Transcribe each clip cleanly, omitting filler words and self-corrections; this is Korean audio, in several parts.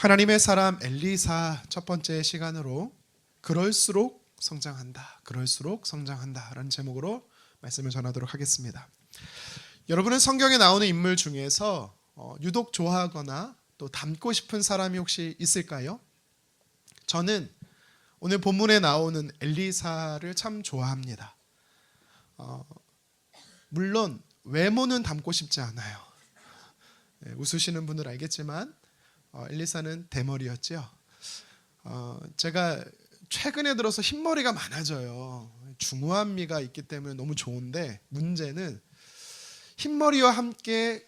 하나님의 사람 엘리사 첫 번째 시간으로 그럴수록 성장한다, 그럴수록 성장한다 라는 제목으로 말씀을 전하도록 하겠습니다. 여러분은 성경에 나오는 인물 중에서 유독 좋아하거나 또 닮고 싶은 사람이 혹시 있을까요? 저는 오늘 본문에 나오는 엘리사를 참 좋아합니다. 물론 외모는 닮고 싶지 않아요. 웃으시는 분들 알겠지만 엘리사는 대머리였죠. 제가 최근에 들어서 흰머리가 많아져요. 중후한미가 있기 때문에 너무 좋은데 문제는 흰머리와 함께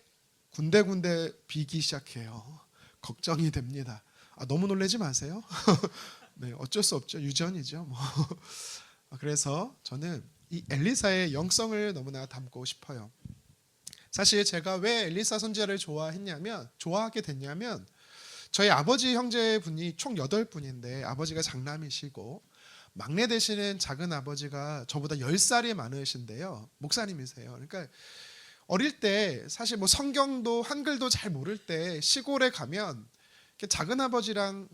군데군데 비기 시작해요. 걱정이 됩니다. 너무 놀라지 마세요. 네, 어쩔 수 없죠. 유전이죠. 그래서 저는 이 엘리사의 영성을 너무나 담고 싶어요. 사실 제가 왜 엘리사 선지자를 좋아하게 됐냐면 저희 아버지 형제분이 총 8분인데 아버지가 장남이시고 막내 되시는 작은 아버지가 저보다 10살이 많으신데요. 목사님이세요. 그러니까 어릴 때 사실 성경도 한글도 잘 모를 때 시골에 가면 작은 아버지랑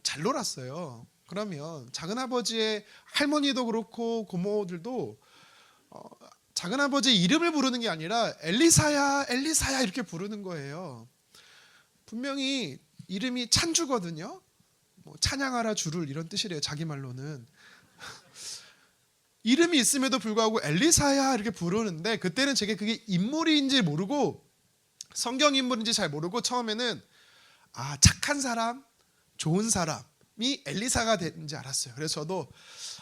잘 놀았어요. 그러면 작은 아버지의 할머니도 그렇고 고모들도 작은 아버지의 이름을 부르는 게 아니라 엘리사야 엘리사야 이렇게 부르는 거예요. 분명히 이름이 찬주거든요. 찬양하라 주를 이런 뜻이래요. 자기 말로는. 이름이 있음에도 불구하고 엘리사야 이렇게 부르는데 그때는 제게 그게 인물인지 모르고 성경 인물인지 잘 모르고 처음에는 착한 사람, 좋은 사람이 엘리사가 되는지 알았어요. 그래서 저도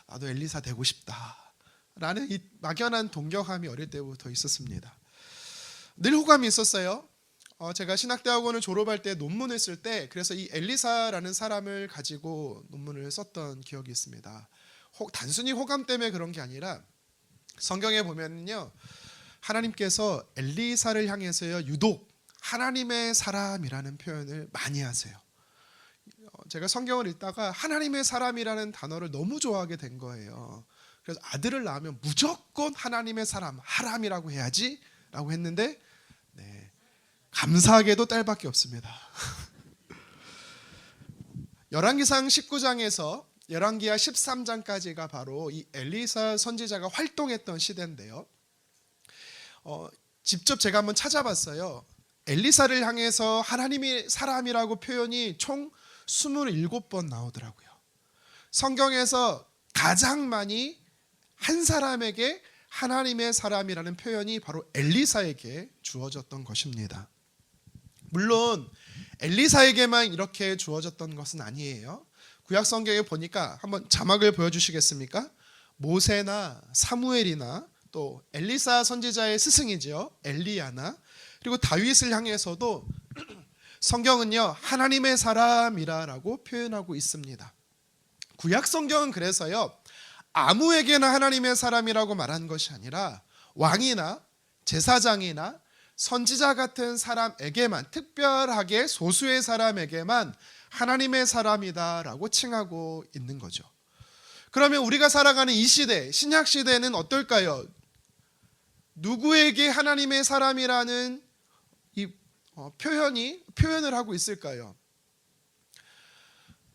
나도 엘리사 되고 싶다라는 이 막연한 동경함이 어릴 때부터 있었습니다. 늘 호감이 있었어요. 제가 신학대학원을 졸업할 때 논문을 쓸 때 그래서 이 엘리사라는 사람을 가지고 논문을 썼던 기억이 있습니다. 단순히 호감 때문에 그런 게 아니라 성경에 보면요 하나님께서 엘리사를 향해서요 유독 하나님의 사람이라는 표현을 많이 하세요. 제가 성경을 읽다가 하나님의 사람이라는 단어를 너무 좋아하게 된 거예요. 그래서 아들을 낳으면 무조건 하나님의 사람 하람이라고 해야지 라고 했는데 감사하게도 딸밖에 없습니다. 열왕기상 19장에서 열왕기하 13장까지가 바로 이 엘리사 선지자가 활동했던 시대인데요. 직접 제가 한번 찾아봤어요. 엘리사를 향해서 하나님의 사람이라고 표현이 총 27번 나오더라고요. 성경에서 가장 많이 한 사람에게 하나님의 사람이라는 표현이 바로 엘리사에게 주어졌던 것입니다. 물론 엘리사에게만 이렇게 주어졌던 것은 아니에요. 구약 성경에 보니까 한번 자막을 보여주시겠습니까? 모세나 사무엘이나 또 엘리사 선지자의 스승이죠. 엘리야나 그리고 다윗을 향해서도 성경은요 하나님의 사람이라고 표현하고 있습니다. 구약 성경은 그래서요 아무에게나 하나님의 사람이라고 말한 것이 아니라 왕이나 제사장이나 선지자 같은 사람에게만 특별하게 소수의 사람에게만 하나님의 사람이다라고 칭하고 있는 거죠. 그러면 우리가 살아가는 이 시대 신약 시대는 어떨까요? 누구에게 하나님의 사람이라는 이 표현을 하고 있을까요?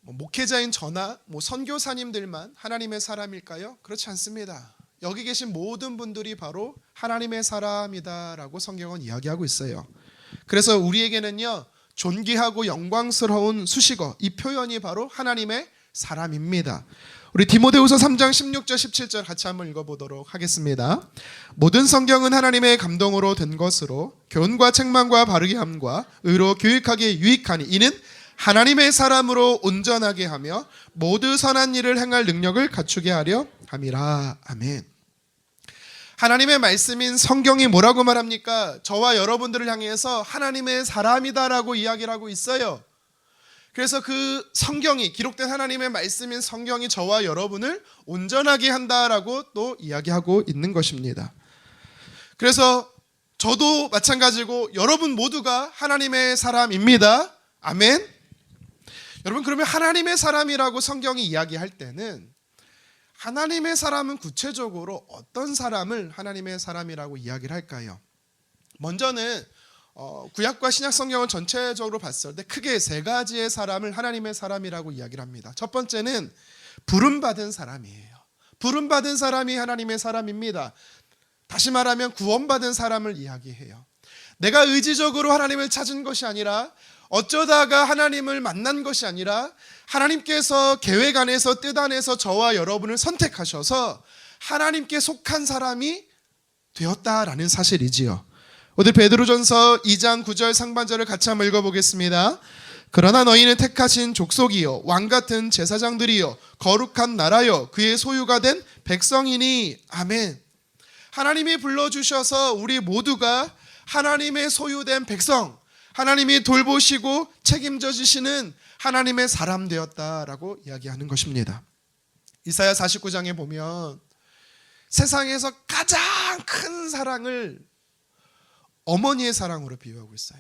목회자인 저나 선교사님들만 하나님의 사람일까요? 그렇지 않습니다. 여기 계신 모든 분들이 바로 하나님의 사람이다라고 성경은 이야기하고 있어요. 그래서 우리에게는요 존귀하고 영광스러운 수식어 이 표현이 바로 하나님의 사람입니다. 우리 디모데후서 3장 16절 17절 같이 한번 읽어보도록 하겠습니다. 모든 성경은 하나님의 감동으로 된 것으로 교훈과 책망과 바르게 함과 의로 교육하기에 유익하니 이는 하나님의 사람으로 온전하게 하며 모두 선한 일을 행할 능력을 갖추게 하려 함이라. 아멘. 하나님의 말씀인 성경이 뭐라고 말합니까? 저와 여러분들을 향해서 하나님의 사람이다라고 이야기를 하고 있어요. 그래서 그 성경이 기록된 하나님의 말씀인 성경이 저와 여러분을 온전하게 한다라고 또 이야기하고 있는 것입니다. 그래서 저도 마찬가지고 여러분 모두가 하나님의 사람입니다. 아멘. 여러분 그러면 하나님의 사람이라고 성경이 이야기할 때는 하나님의 사람은 구체적으로 어떤 사람을 하나님의 사람이라고 이야기를 할까요? 먼저는 구약과 신약 성경을 전체적으로 봤을 때 크게 세 가지의 사람을 하나님의 사람이라고 이야기를 합니다. 첫 번째는 부름받은 사람이에요. 부름받은 사람이 하나님의 사람입니다. 다시 말하면 구원받은 사람을 이야기해요. 내가 의지적으로 하나님을 찾은 것이 아니라 어쩌다가 하나님을 만난 것이 아니라 하나님께서 계획 안에서 뜻 안에서 저와 여러분을 선택하셔서 하나님께 속한 사람이 되었다라는 사실이지요. 오늘 베드로전서 2장 9절 상반절을 같이 한번 읽어보겠습니다. 그러나 너희는 택하신 족속이요 왕같은 제사장들이요 거룩한 나라요 그의 소유가 된 백성이니. 아멘. 하나님이 불러주셔서 우리 모두가 하나님의 소유된 백성, 하나님이 돌보시고 책임져 주시는 하나님의 사람 되었다라고 이야기하는 것입니다. 이사야 49장에 보면 세상에서 가장 큰 사랑을 어머니의 사랑으로 비유하고 있어요.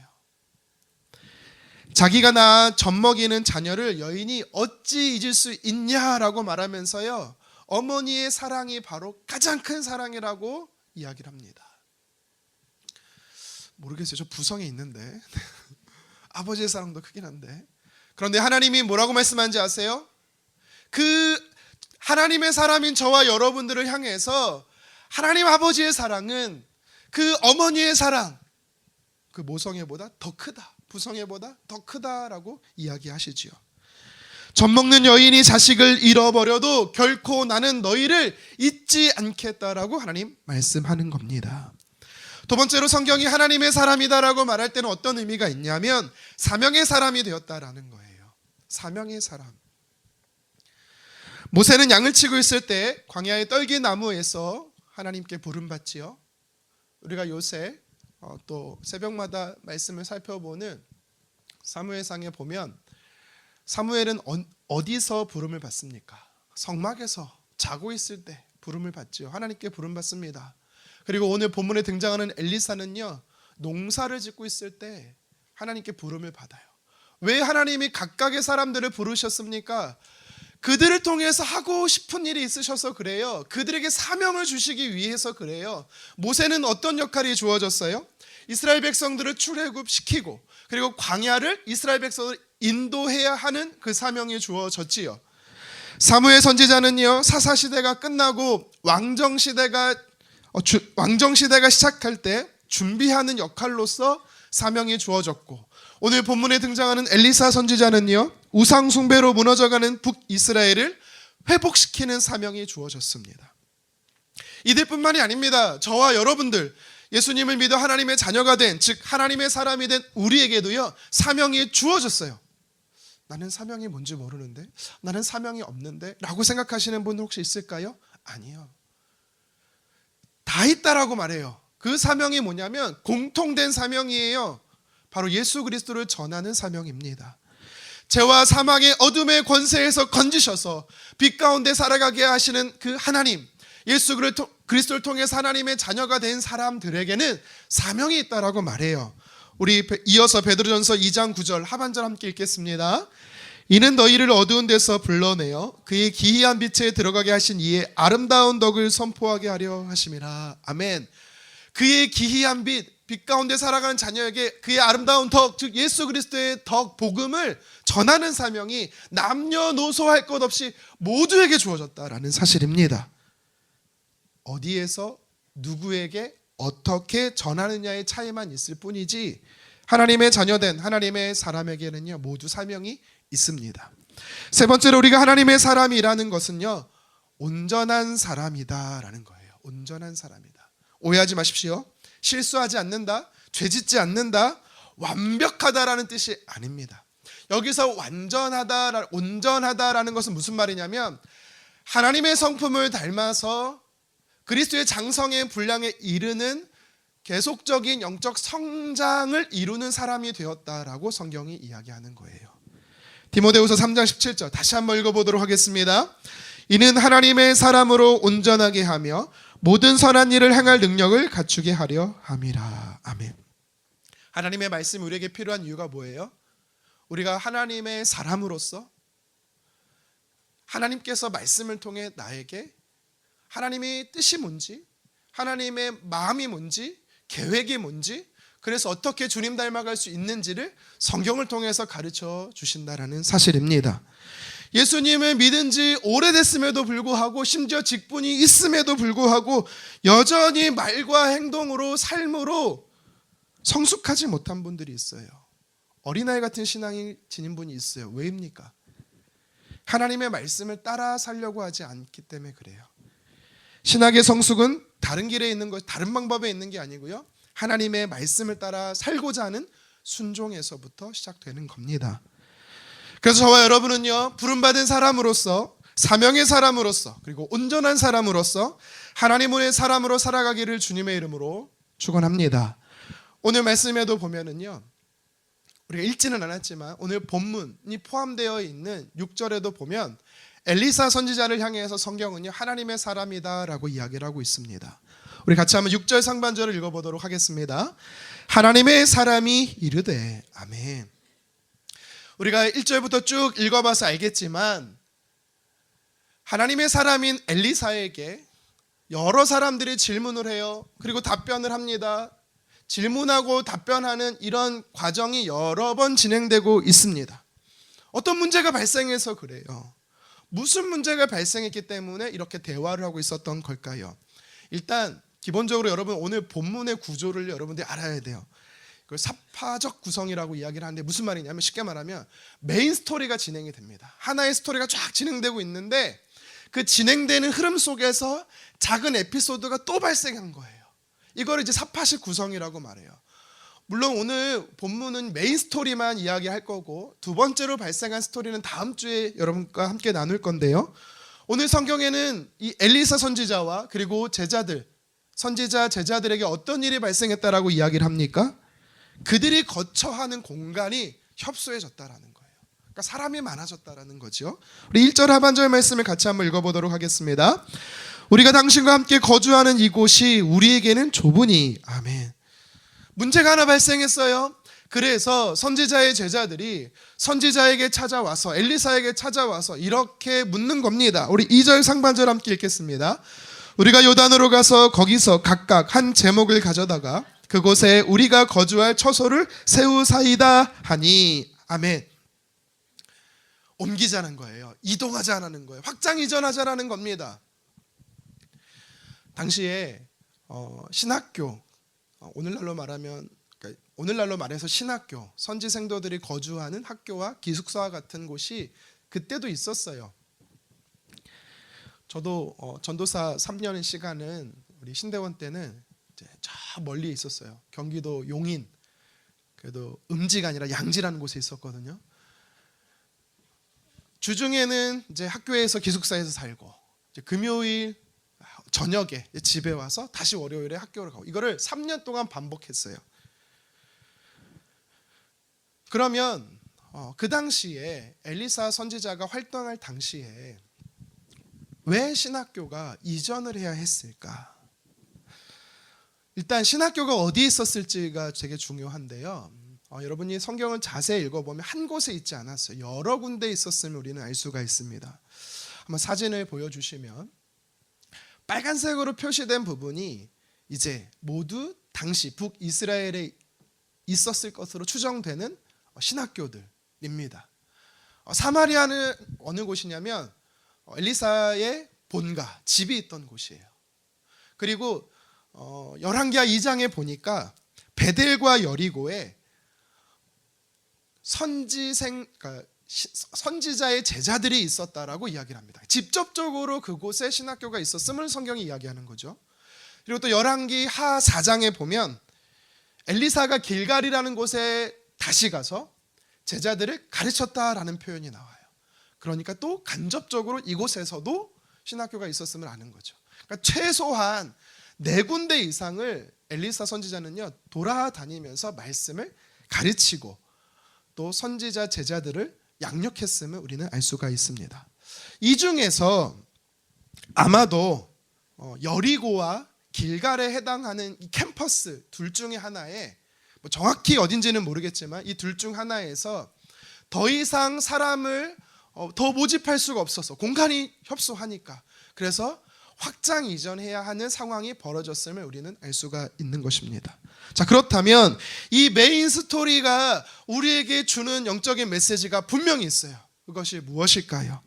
자기가 낳아 젖먹이는 자녀를 여인이 어찌 잊을 수 있냐라고 말하면서요, 어머니의 사랑이 바로 가장 큰 사랑이라고 이야기를 합니다. 모르겠어요. 저 부성에 있는데 아버지의 사랑도 크긴 한데, 그런데 하나님이 뭐라고 말씀하는지 아세요? 그 하나님의 사람인 저와 여러분들을 향해서 하나님 아버지의 사랑은 그 어머니의 사랑, 그 모성애보다 더 크다, 부성애보다 더 크다라고 이야기하시지요. 젖먹는 여인이 자식을 잃어버려도 결코 나는 너희를 잊지 않겠다라고 하나님 말씀하는 겁니다. 두 번째로 성경이 하나님의 사람이다라고 말할 때는 어떤 의미가 있냐면 사명의 사람이 되었다라는 거예요. 사명의 사람. 모세는 양을 치고 있을 때 광야의 떨기나무에서 하나님께 부름받지요. 우리가 요새 또 새벽마다 말씀을 살펴보는 사무엘상에 보면 사무엘은 어디서 부름을 받습니까? 성막에서 자고 있을 때 부름을 받지요. 하나님께 부름받습니다. 그리고 오늘 본문에 등장하는 엘리사는요, 농사를 짓고 있을 때 하나님께 부름을 받아요. 왜 하나님이 각각의 사람들을 부르셨습니까? 그들을 통해서 하고 싶은 일이 있으셔서 그래요. 그들에게 사명을 주시기 위해서 그래요. 모세는 어떤 역할이 주어졌어요? 이스라엘 백성들을 출애굽시키고 그리고 광야를 이스라엘 백성을 인도해야 하는 그 사명이 주어졌지요. 사무엘 선지자는요, 사사시대가 끝나고 왕정시대가 시작할 때 준비하는 역할로서 사명이 주어졌고, 오늘 본문에 등장하는 엘리사 선지자는요, 우상 숭배로 무너져가는 북이스라엘을 회복시키는 사명이 주어졌습니다. 이들뿐만이 아닙니다. 저와 여러분들, 예수님을 믿어 하나님의 자녀가 된, 즉 하나님의 사람이 된 우리에게도요, 사명이 주어졌어요. 나는 사명이 뭔지 모르는데, 나는 사명이 없는데 라고 생각하시는 분 혹시 있을까요? 아니요. 다 있다라고 말해요. 그 사명이 뭐냐면 공통된 사명이에요. 바로 예수 그리스도를 전하는 사명입니다. 죄와 사망의 어둠의 권세에서 건지셔서 빛 가운데 살아가게 하시는 그 하나님, 예수 그리스도를 통해서 하나님의 자녀가 된 사람들에게는 사명이 있다라고 말해요. 우리 이어서 베드로전서 2장 9절 하반절 함께 읽겠습니다. 이는 너희를 어두운 데서 불러내어 그의 기이한 빛에 들어가게 하신 이의 아름다운 덕을 선포하게 하려 하심이라. 아멘. 그의 기이한 빛 가운데 살아가는 자녀에게 그의 아름다운 덕, 즉 예수 그리스도의 덕, 복음을 전하는 사명이 남녀노소 할 것 없이 모두에게 주어졌다라는 사실입니다. 어디에서 누구에게 어떻게 전하느냐의 차이만 있을 뿐이지 하나님의 자녀된 하나님의 사람에게는요, 모두 사명이 있습니다. 세 번째로 우리가 하나님의 사람이라는 것은요, 온전한 사람이다라는 거예요. 온전한 사람이다. 오해하지 마십시오. 실수하지 않는다, 죄짓지 않는다, 완벽하다라는 뜻이 아닙니다. 여기서 온전하다라는 것은 무슨 말이냐면 하나님의 성품을 닮아서 그리스도의 장성의 분량에 이르는 계속적인 영적 성장을 이루는 사람이 되었다라고 성경이 이야기하는 거예요. 디모데후서 3장 17절 다시 한번 읽어보도록 하겠습니다. 이는 하나님의 사람으로 온전하게 하며 모든 선한 일을 행할 능력을 갖추게 하려 함이라. 아멘. 하나님의 말씀이 우리에게 필요한 이유가 뭐예요? 우리가 하나님의 사람으로서 하나님께서 말씀을 통해 나에게 하나님의 뜻이 뭔지, 하나님의 마음이 뭔지, 계획이 뭔지, 그래서 어떻게 주님 닮아갈 수 있는지를 성경을 통해서 가르쳐 주신다라는 사실입니다. 예수님을 믿은 지 오래됐음에도 불구하고 심지어 직분이 있음에도 불구하고 여전히 말과 행동으로 삶으로 성숙하지 못한 분들이 있어요. 어린아이 같은 신앙이 지닌 분이 있어요. 왜입니까? 하나님의 말씀을 따라 살려고 하지 않기 때문에 그래요. 신학의 성숙은 다른 길에 있는 것, 다른 방법에 있는 게 아니고요. 하나님의 말씀을 따라 살고자 하는 순종에서부터 시작되는 겁니다. 그래서 저와 여러분은요, 부름받은 사람으로서, 사명의 사람으로서, 그리고 온전한 사람으로서 하나님의 사람으로 살아가기를 주님의 이름으로 축원합니다. 오늘 말씀에도 보면은요, 우리가 읽지는 않았지만 오늘 본문이 포함되어 있는 6절에도 보면 엘리사 선지자를 향해서 성경은요, 하나님의 사람이다라고 이야기를 하고 있습니다. 우리 같이 한번 6절 상반절을 읽어보도록 하겠습니다. 하나님의 사람이 이르되, 아멘. 우리가 1절부터 쭉 읽어봐서 알겠지만 하나님의 사람인 엘리사에게 여러 사람들이 질문을 해요. 그리고 답변을 합니다. 질문하고 답변하는 이런 과정이 여러 번 진행되고 있습니다. 어떤 문제가 발생해서 그래요. 무슨 문제가 발생했기 때문에 이렇게 대화를 하고 있었던 걸까요? 일단 기본적으로 여러분 오늘 본문의 구조를 여러분들이 알아야 돼요. 그걸 사파적 구성이라고 이야기를 하는데 무슨 말이냐면 쉽게 말하면 메인 스토리가 진행이 됩니다. 하나의 스토리가 쫙 진행되고 있는데 그 진행되는 흐름 속에서 작은 에피소드가 또 발생한 거예요. 이걸 이제 사파식 구성이라고 말해요. 물론 오늘 본문은 메인 스토리만 이야기할 거고 두 번째로 발생한 스토리는 다음 주에 여러분과 함께 나눌 건데요. 오늘 성경에는 이 엘리사 선지자와 그리고 제자들, 선지자 제자들에게 어떤 일이 발생했다라고 이야기를 합니까? 그들이 거처하는 공간이 협소해졌다라는 거예요. 그러니까 사람이 많아졌다라는 거죠. 우리 1절 하반절 말씀을 같이 한번 읽어보도록 하겠습니다. 우리가 당신과 함께 거주하는 이곳이 우리에게는 좁으니, 아멘. 문제가 하나 발생했어요. 그래서 선지자의 제자들이 선지자에게 찾아와서, 엘리사에게 찾아와서 이렇게 묻는 겁니다. 우리 2절 상반절 함께 읽겠습니다. 우리가 요단으로 가서 거기서 각각 한 제목을 가져다가 그곳에 우리가 거주할 처소를 세우사이다 하니, 아멘. 옮기자는 거예요. 이동하자는 거예요. 확장 이전하자라는 겁니다. 당시에 신학교, 오늘날로 말해서 신학교, 선지 생도들이 거주하는 학교와 기숙사와 같은 곳이 그때도 있었어요. 저도 전도사 3년의 시간은 우리 신대원 때는 이제 저 멀리 있었어요. 경기도 용인, 그래도 음지가 아니라 양지라는 곳에 있었거든요. 주중에는 이제 학교에서 기숙사에서 살고, 이제 금요일 저녁에 집에 와서 다시 월요일에 학교를 가고, 이거를 3년 동안 반복했어요. 그러면 그 당시에 엘리사 선지자가 활동할 당시에 왜 신학교가 이전을 해야 했을까? 일단 신학교가 어디에 있었을지가 되게 중요한데요. 여러분이 성경을 자세히 읽어보면 한 곳에 있지 않았어요. 여러 군데 있었음을 우리는 알 수가 있습니다. 한번 사진을 보여주시면 빨간색으로 표시된 부분이 이제 모두 당시 북이스라엘에 있었을 것으로 추정되는 신학교들입니다. 사마리아는 어느 곳이냐면 엘리사의 본가, 집이 있던 곳이에요. 그리고 열왕기하 2장에 보니까 베델과 여리고에 선지자의 제자들이 있었다라고 이야기를 합니다. 직접적으로 그곳에 신학교가 있었음을 성경이 이야기하는 거죠. 그리고 또 열왕기하 4장에 보면 엘리사가 길갈이라는 곳에 다시 가서 제자들을 가르쳤다라는 표현이 나와요. 그러니까 또 간접적으로 이곳에서도 신학교가 있었음을 아는 거죠. 그러니까 최소한 4군데 이상을 엘리사 선지자는요 돌아다니면서 말씀을 가르치고 또 선지자 제자들을 양육했음을 우리는 알 수가 있습니다. 이 중에서 아마도 여리고와 길갈에 해당하는 이 캠퍼스 둘 중에 하나에, 정확히 어딘지는 모르겠지만 이 둘 중 하나에서 더 이상 사람을 더 모집할 수가 없어서 공간이 협소하니까, 그래서 확장 이전해야 하는 상황이 벌어졌음을 우리는 알 수가 있는 것입니다. 자, 그렇다면 이 메인 스토리가 우리에게 주는 영적인 메시지가 분명히 있어요. 그것이 무엇일까요?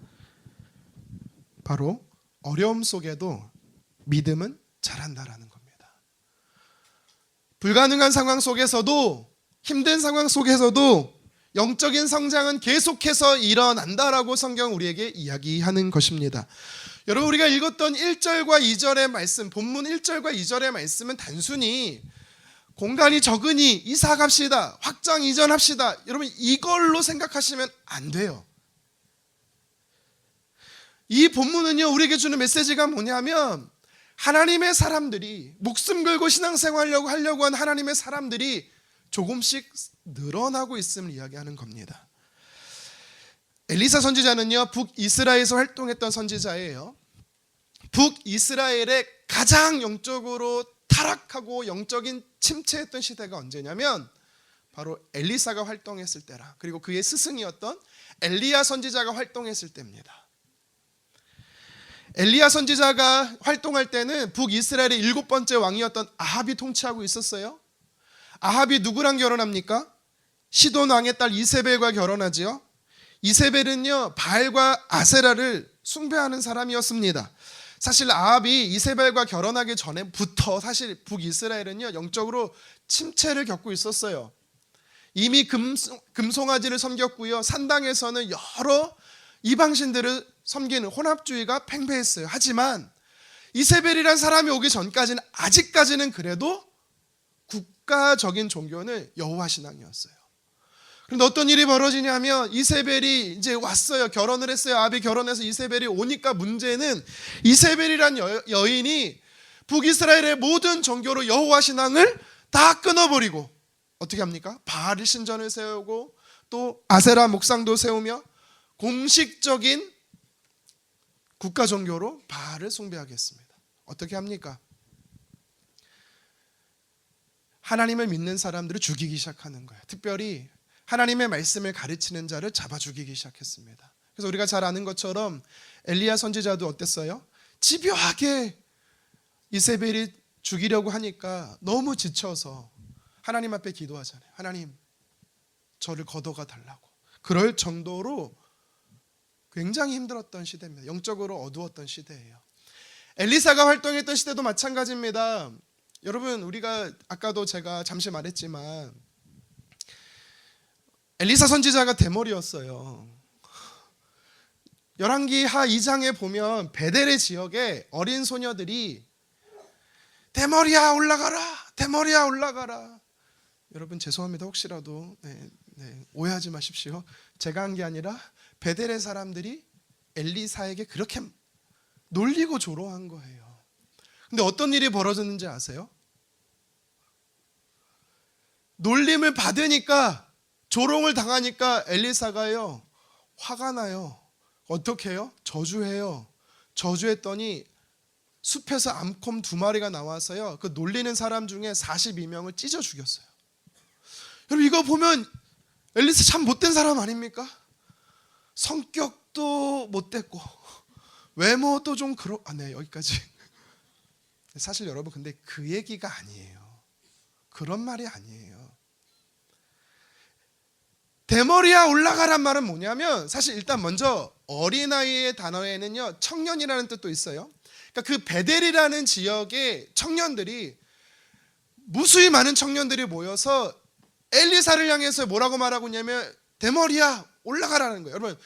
바로 어려움 속에도 믿음은 자란다라는 겁니다. 불가능한 상황 속에서도, 힘든 상황 속에서도 영적인 성장은 계속해서 일어난다라고 성경 우리에게 이야기하는 것입니다. 여러분, 우리가 읽었던 1절과 2절의 말씀, 본문 1절과 2절의 말씀은 단순히 공간이 적으니 이사 갑시다, 확장 이전합시다, 여러분 이걸로 생각하시면 안 돼요. 이 본문은요, 우리에게 주는 메시지가 뭐냐면 하나님의 사람들이, 목숨 걸고 신앙생활하려고 한 하나님의 사람들이 조금씩 늘어나고 있음을 이야기하는 겁니다. 엘리사 선지자는요, 북이스라엘에서 활동했던 선지자예요. 북이스라엘의 가장 영적으로 타락하고 영적인 침체했던 시대가 언제냐면 바로 엘리사가 활동했을 때라, 그리고 그의 스승이었던 엘리야 선지자가 활동했을 때입니다. 엘리야 선지자가 활동할 때는 북이스라엘의 7번째 왕이었던 아합이 통치하고 있었어요. 아합이 누구랑 결혼합니까? 시돈 왕의 딸 이세벨과 결혼하지요. 이세벨은요, 바알과 아세라를 숭배하는 사람이었습니다. 사실 아합이 이세벨과 결혼하기 전에부터 사실 북이스라엘은요, 영적으로 침체를 겪고 있었어요. 이미 금송아지를 섬겼고요, 산당에서는 여러 이방신들을 섬기는 혼합주의가 팽배했어요. 하지만 이세벨이란 사람이 오기 전까지는, 아직까지는 그래도 국가적인 종교는 여호와 신앙이었어요. 그런데 어떤 일이 벌어지냐면 이세벨이 이제 왔어요. 결혼을 했어요. 아합이 결혼해서 이세벨이 오니까 문제는 이세벨이란 여인이 북이스라엘의 모든 종교로 여호와 신앙을 다 끊어버리고 어떻게 합니까? 바알 신전을 세우고 또 아세라 목상도 세우며 공식적인 국가 종교로 바알을 숭배하겠습니다. 어떻게 합니까? 하나님을 믿는 사람들을 죽이기 시작하는 거예요. 특별히 하나님의 말씀을 가르치는 자를 잡아 죽이기 시작했습니다. 그래서 우리가 잘 아는 것처럼 엘리야 선지자도 어땠어요? 집요하게 이세벨이 죽이려고 하니까 너무 지쳐서 하나님 앞에 기도하잖아요. 하나님, 저를 걷어가 달라고. 그럴 정도로 굉장히 힘들었던 시대입니다. 영적으로 어두웠던 시대예요. 엘리사가 활동했던 시대도 마찬가지입니다. 여러분, 우리가 아까도 제가 잠시 말했지만 엘리사 선지자가 대머리였어요. 열왕기하 2장에 보면 베델의 지역에 어린 소녀들이 대머리야 올라가라, 대머리야 올라가라. 여러분 죄송합니다. 혹시라도 오해하지 마십시오. 제가 한 게 아니라 베델의 사람들이 엘리사에게 그렇게 놀리고 조롱한 거예요. 근데 어떤 일이 벌어졌는지 아세요? 놀림을 받으니까, 조롱을 당하니까 엘리사가요, 화가 나요. 어떻게 해요? 저주해요. 저주했더니 숲에서 암곰 2마리가 나와서요, 그 놀리는 사람 중에 42명을 찢어 죽였어요. 여러분, 이거 보면 엘리사 참 못된 사람 아닙니까? 성격도 못됐고 외모도 좀 네, 여기까지. 사실 여러분, 근데 그 얘기가 아니에요. 그런 말이 아니에요. 대머리야 올라가란 말은 뭐냐면, 사실 일단 먼저 어린아이의 단어에는요, 청년이라는 뜻도 있어요. 그러니까 그 베델이라는 지역의 청년들이, 무수히 많은 청년들이 모여서 엘리사를 향해서 뭐라고 말하고 있냐면 대머리야 올라가라는 거예요. 여러분,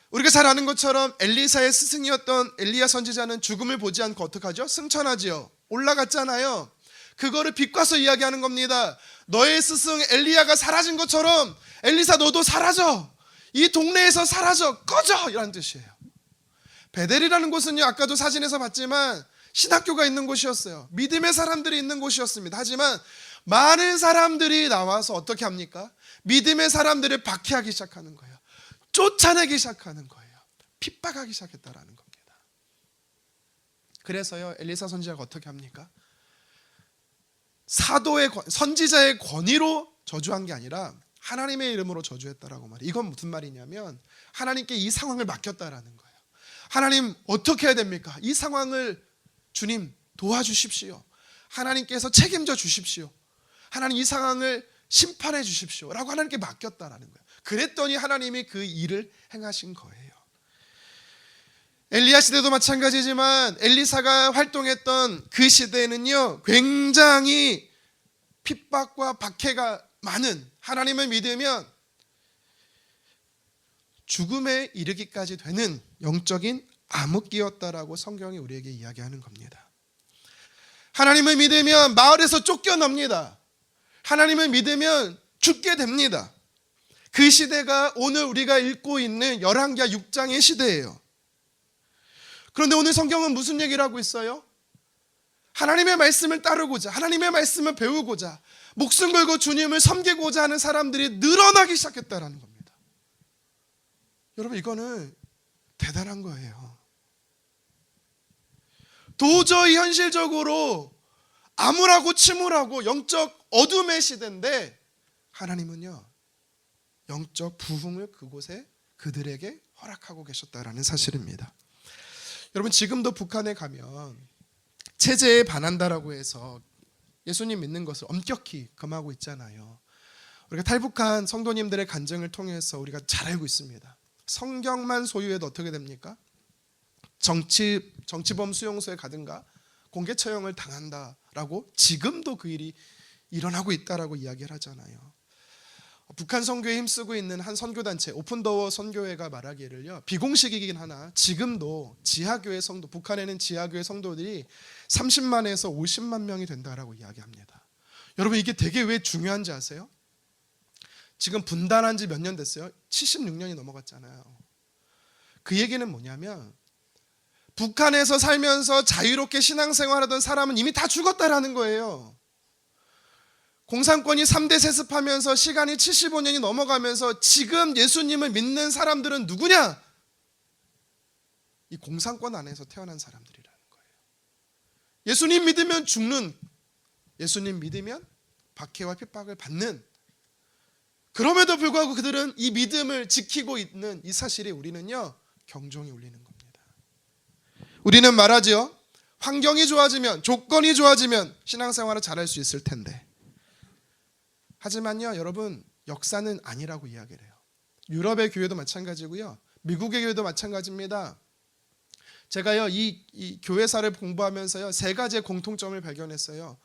우리가 잘 아는 것처럼 엘리사의 스승이었던 엘리야 선지자는 죽음을 보지 않고 어떡하죠? 승천하지요. 올라갔잖아요. 그거를 비꼬아서 이야기하는 겁니다. 너의 스승 엘리야가 사라진 것처럼 엘리사 너도 사라져. 이 동네에서 사라져. 꺼져. 이런 뜻이에요. 베델이라는 곳은요, 아까도 사진에서 봤지만 신학교가 있는 곳이었어요. 믿음의 사람들이 있는 곳이었습니다. 하지만 많은 사람들이 나와서 어떻게 합니까? 믿음의 사람들을 박해하기 시작하는 거예요. 쫓아내기 시작하는 거예요. 핍박하기 시작했다라는 겁니다. 그래서요, 엘리사 선지자가 어떻게 합니까? 사도의 선지자의 권위로 저주한 게 아니라 하나님의 이름으로 저주했다라고 말해요. 이건 무슨 말이냐면 하나님께 이 상황을 맡겼다라는 거예요. 하나님 어떻게 해야 됩니까? 이 상황을 주님 도와주십시오. 하나님께서 책임져 주십시오. 하나님 이 상황을 심판해 주십시오 라고 하나님께 맡겼다라는 거예요. 그랬더니 하나님이 그 일을 행하신 거예요. 엘리야 시대도 마찬가지지만 엘리사가 활동했던 그 시대는요, 굉장히 핍박과 박해가 많은, 하나님을 믿으면 죽음에 이르기까지 되는 영적인 암흑기였다라고 성경이 우리에게 이야기하는 겁니다. 하나님을 믿으면 마을에서 쫓겨납니다. 하나님을 믿으면 죽게 됩니다. 그 시대가 오늘 우리가 읽고 있는 열왕기하 6장의 시대예요. 그런데 오늘 성경은 무슨 얘기를 하고 있어요? 하나님의 말씀을 따르고자, 하나님의 말씀을 배우고자, 목숨 걸고 주님을 섬기고자 하는 사람들이 늘어나기 시작했다는 겁니다. 여러분, 이거는 대단한 거예요. 도저히 현실적으로 암울하고 침울하고 영적 어둠의 시대인데 하나님은요, 영적 부흥을 그곳에 그들에게 허락하고 계셨다라는 사실입니다. 여러분, 지금도 북한에 가면 체제에 반한다라고 해서 예수님 믿는 것을 엄격히 금하고 있잖아요. 우리가 탈북한 성도님들의 간증을 통해서 우리가 잘 알고 있습니다. 성경만 소유해도 어떻게 됩니까? 정치범 수용소에 가든가 공개 처형을 당한다라고 지금도 그 일이 일어나고 있다라고 이야기를 하잖아요. 북한 선교에 힘쓰고 있는 한 선교단체 오픈도어 선교회가 말하기를요, 비공식이긴 하나 지금도 지하교회 성도, 북한에는 지하교회 성도들이 30만에서 50만 명이 된다라고 이야기합니다. 여러분, 이게 되게 왜 중요한지 아세요? 지금 분단한 지 몇 년 됐어요? 76년이 넘어갔잖아요. 그 얘기는 뭐냐면 북한에서 살면서 자유롭게 신앙생활하던 사람은 이미 다 죽었다라는 거예요. 공산권이 3대 세습하면서 시간이 75년이 넘어가면서 지금 예수님을 믿는 사람들은 누구냐? 이 공산권 안에서 태어난 사람들이라는 거예요. 예수님 믿으면 죽는, 예수님 믿으면 박해와 핍박을 받는, 그럼에도 불구하고 그들은 이 믿음을 지키고 있는 이 사실이 우리는요, 경종이 울리는 겁니다. 우리는 말하죠, 환경이 좋아지면, 조건이 좋아지면 신앙생활을 잘할 수 있을 텐데, 하지만요, 여러분, 역사는 아니라고 이야기를 해요. 유럽의 교회도 마찬가지고요, 미국의 교회도 마찬가지입니다. 제가요, 이 교회사를 공부하면서요, 3가지의 공통점을 발견했어요.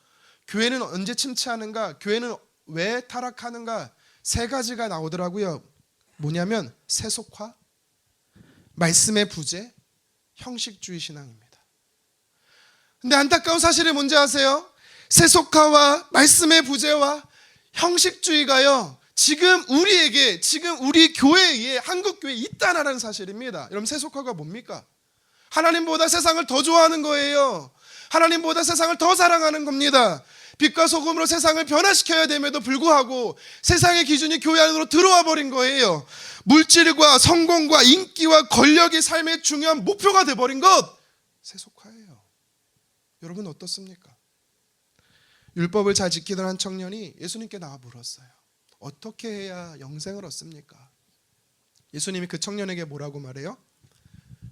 교회는 언제 침체하는가, 교회는 왜 타락하는가, 3가지가 나오더라고요. 뭐냐면 세속화, 말씀의 부재, 형식주의 신앙입니다. 근데 안타까운 사실이 뭔지 아세요? 세속화와 말씀의 부재와 형식주의가요, 지금 우리에게, 지금 우리 교회에, 한국 교회에 있다는 사실입니다. 여러분, 세속화가 뭡니까? 하나님보다 세상을 더 좋아하는 거예요. 하나님보다 세상을 더 사랑하는 겁니다. 빛과 소금으로 세상을 변화시켜야 됨에도 불구하고 세상의 기준이 교회 안으로 들어와 버린 거예요. 물질과 성공과 인기와 권력이 삶의 중요한 목표가 돼버린 것, 세속화예요. 여러분, 어떻습니까? 율법을 잘 지키던 한 청년이 예수님께 나와 물었어요. 어떻게 해야 영생을 얻습니까? 예수님이 그 청년에게 뭐라고 말해요?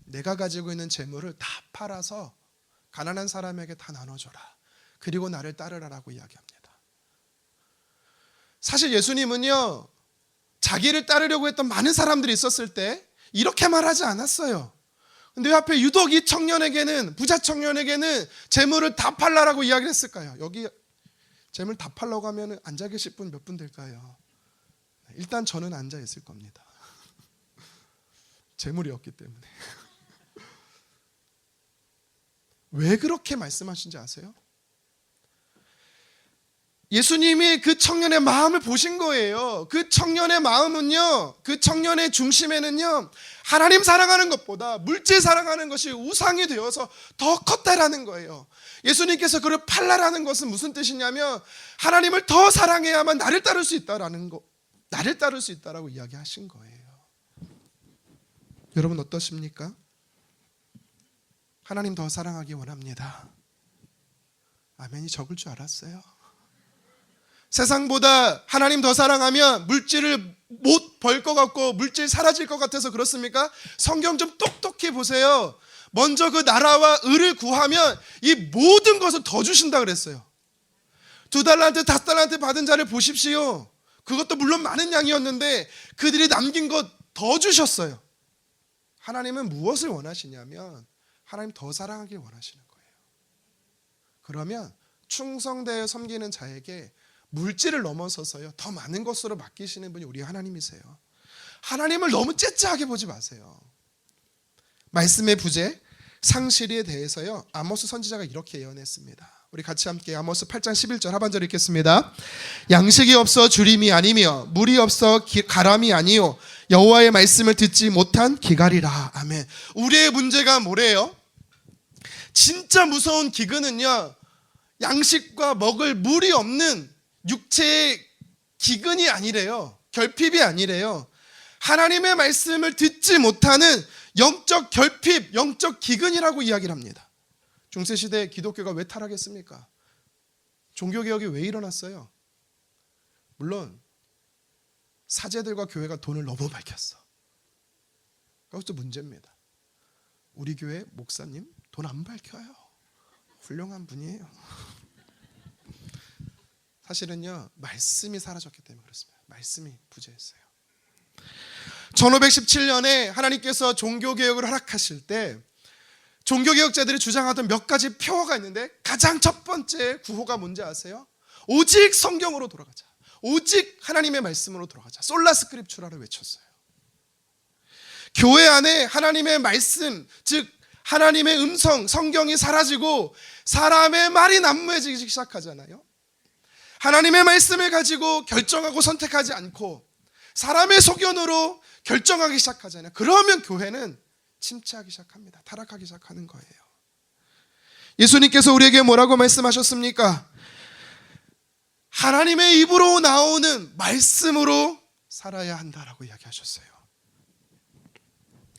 내가 가지고 있는 재물을 다 팔아서 가난한 사람에게 다 나눠줘라. 그리고 나를 따르라라고 이야기합니다. 사실 예수님은요, 자기를 따르려고 했던 많은 사람들이 있었을 때 이렇게 말하지 않았어요. 근데 앞에 유독 이 청년에게는, 부자 청년에게는 재물을 다 팔라라고 이야기를 했을까요? 여기 재물 다 팔라고 하면 앉아 계실 분 몇 분 될까요? 일단 저는 앉아 있을 겁니다. 재물이 없기 때문에. 왜 그렇게 말씀하신지 아세요? 예수님이 그 청년의 마음을 보신 거예요. 그 청년의 마음은요, 그 청년의 중심에는요, 하나님 사랑하는 것보다 물질 사랑하는 것이 우상이 되어서 더 컸다라는 거예요. 예수님께서 그를 팔라라는 것은 무슨 뜻이냐면 하나님을 더 사랑해야만 나를 따를 수 있다라는 거, 나를 따를 수 있다라고 이야기하신 거예요. 여러분, 어떠십니까? 하나님 더 사랑하기 원합니다. 아멘이 적을 줄 알았어요. 세상보다 하나님 더 사랑하면 물질을 못 벌 것 같고 물질 사라질 것 같아서 그렇습니까? 성경 좀 똑똑히 보세요. 먼저 그 나라와 의를 구하면 이 모든 것을 더 주신다 그랬어요. 2달란트, 5달란트 받은 자를 보십시오. 그것도 물론 많은 양이었는데 그들이 남긴 것 더 주셨어요. 하나님은 무엇을 원하시냐면 하나님 더 사랑하길 원하시는 거예요. 그러면 충성되어 섬기는 자에게 물질을 넘어서서요 더 많은 것으로 맡기시는 분이 우리 하나님이세요. 하나님을 너무 째째하게 보지 마세요. 말씀의 부재, 상실에 대해서요 아모스 선지자가 이렇게 예언했습니다. 우리 같이 함께 아모스 8장 11절 하반절 읽겠습니다. 양식이 없어 주림이 아니며 물이 없어 가람이 아니요 여호와의 말씀을 듣지 못한 기갈이라. 아멘. 우리의 문제가 뭐래요? 진짜 무서운 기근은요 양식과 먹을 물이 없는 육체의 기근이 아니래요. 결핍이 아니래요. 하나님의 말씀을 듣지 못하는 영적 결핍, 영적 기근이라고 이야기를 합니다. 중세시대 기독교가 왜 타락했습니까? 종교개혁이 왜 일어났어요? 물론 사제들과 교회가 돈을 너무 밝혔어. 그것도 문제입니다. 우리 교회 목사님 돈 안 밝혀요. 훌륭한 분이에요. 사실은요 말씀이 사라졌기 때문에 그렇습니다. 말씀이 부재했어요. 1517년에 하나님께서 종교개혁을 허락하실 때 종교개혁자들이 주장하던 몇 가지 표어가 있는데 가장 첫 번째 구호가 뭔지 아세요? 오직 성경으로 돌아가자. 오직 하나님의 말씀으로 돌아가자. 솔라 스크립추라를 외쳤어요. 교회 안에 하나님의 말씀, 즉 하나님의 음성, 성경이 사라지고 사람의 말이 난무해지기 시작하잖아요. 하나님의 말씀을 가지고 결정하고 선택하지 않고 사람의 소견으로 결정하기 시작하잖아요. 그러면 교회는 침체하기 시작합니다. 타락하기 시작하는 거예요. 예수님께서 우리에게 뭐라고 말씀하셨습니까? 하나님의 입으로 나오는 말씀으로 살아야 한다라고 이야기하셨어요.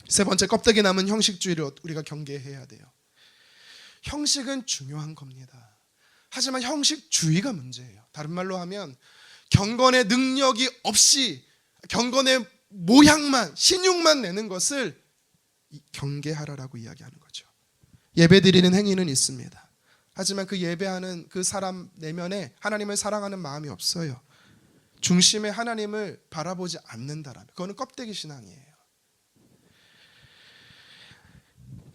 세 번째, 껍데기 남은 형식주의를 우리가 경계해야 돼요. 형식은 중요한 겁니다. 하지만 형식주의가 문제예요. 다른 말로 하면 경건의 능력이 없이 경건의 모양만, 신용만 내는 것을 경계하라라고 이야기하는 거죠. 예배드리는 행위는 있습니다. 하지만 그 예배하는 그 사람 내면에 하나님을 사랑하는 마음이 없어요. 중심에 하나님을 바라보지 않는다라면 그거는 껍데기 신앙이에요.